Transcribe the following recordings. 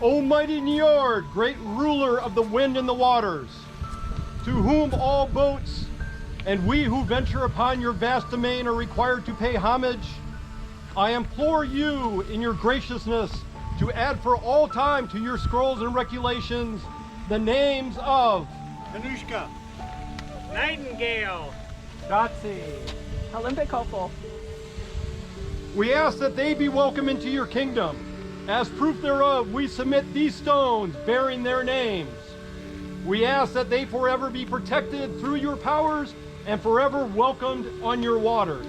O mighty Njord, great ruler of the wind and the waters, to whom all boats and we who venture upon your vast domain are required to pay homage, I implore you in your graciousness to add for all time to your scrolls and regulations the names of Anushka, Nightingale, Grazie. Olympic hopeful. We ask that they be welcome into your kingdom. As proof thereof, we submit these stones bearing their names. We ask that they forever be protected through your powers and forever welcomed on your waters.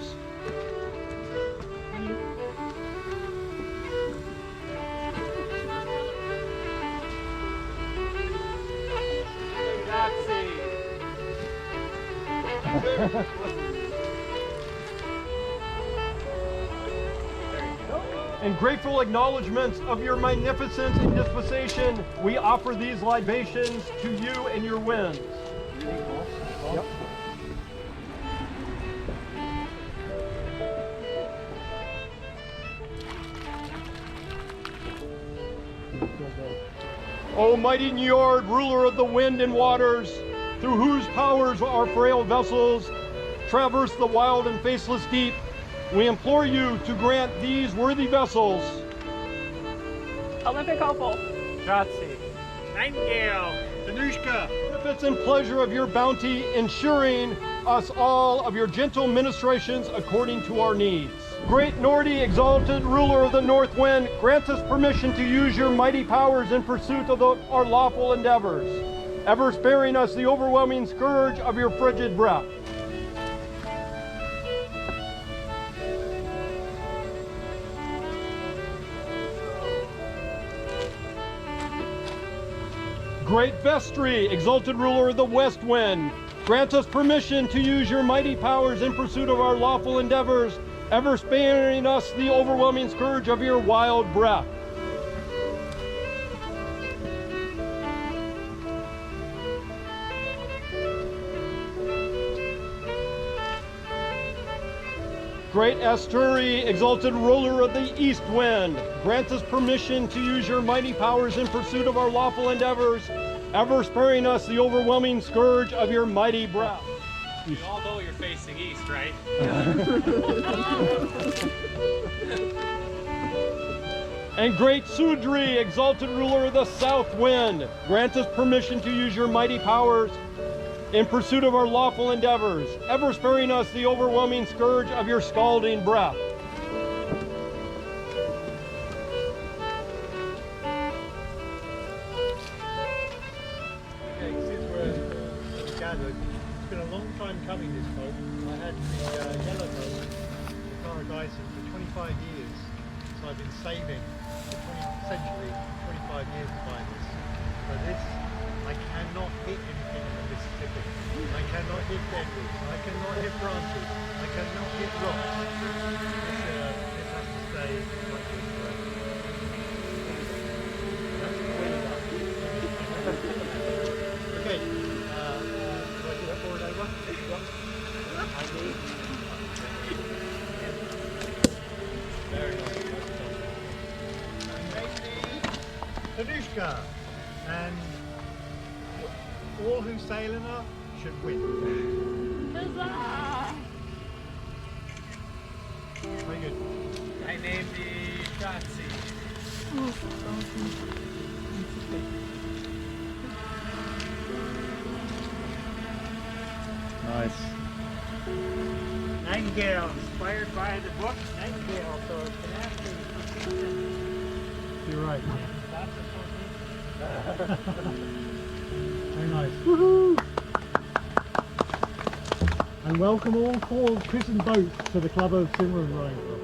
In grateful acknowledgments of your magnificence and dispensation, we offer these libations to you and your winds. Yep. O mighty Njord, ruler of the wind and waters, through whose powers our frail vessels traverse the wild and faceless deep, we implore you to grant these worthy vessels Olympic hopeful. Grazie. Nightingale, Anushka, benefits and pleasure of your bounty, ensuring us all of your gentle ministrations according to our needs. Great Nordy, exalted ruler of the north wind, grant us permission to use your mighty powers in pursuit of our lawful endeavors, ever sparing us the overwhelming scourge of your frigid breath. Great Vestry, exalted ruler of the west wind, grant us permission to use your mighty powers in pursuit of our lawful endeavors, ever sparing us the overwhelming scourge of your wild breath. Great Asturi, exalted ruler of the east wind, grant us permission to use your mighty powers in pursuit of our lawful endeavors, ever sparing us the overwhelming scourge of your mighty breath. You all know you're facing east, right? And great Sudri, exalted ruler of the south wind, grant us permission to use your mighty powers in pursuit of our lawful endeavors, ever sparing us the overwhelming scourge of your scalding breath. Okay, since we're gathered, it's been a long time coming, this boat. I had the yellow boat, the Paradisum, for 25 years. So I've been saving for essentially 25 years to buy this. But this, I cannot hit anything in the Mississippi. I cannot hit deadwoods. I cannot hit branches. I cannot hit rocks. This has to stay like this forever. That's way up. Okay, do I do that forward over? I do. Very nice. Anushka, and all who sail in her should win. Huzzah! Very good. I named the Grazie. Nice. Nightingale, inspired by the book Nightingale, so it's tenacity. You're right. Very nice. Woohoo! And welcome all 4 christened boats to the Club of Cimarron rowing.